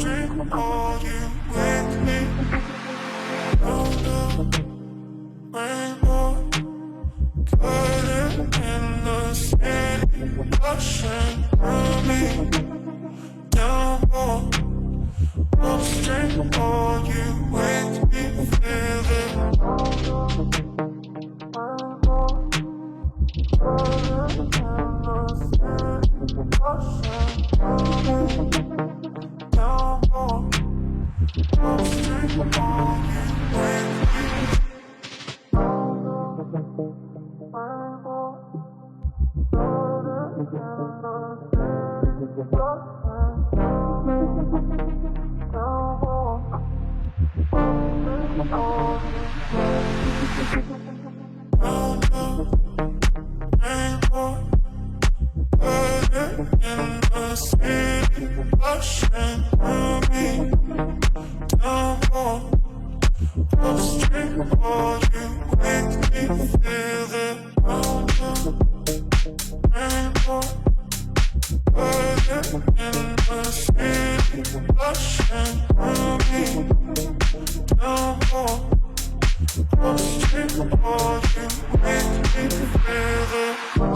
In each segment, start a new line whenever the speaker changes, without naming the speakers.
string for you with me. Round up, rainbow, curtain in the city, ocean, me down more. I'll string for you with me, feel it.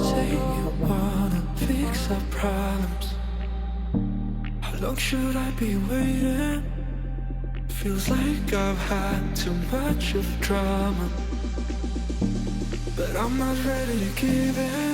Say you wanna fix our problems. How long should I be waiting? Feels like I've had too much of drama, but I'm not ready to give in.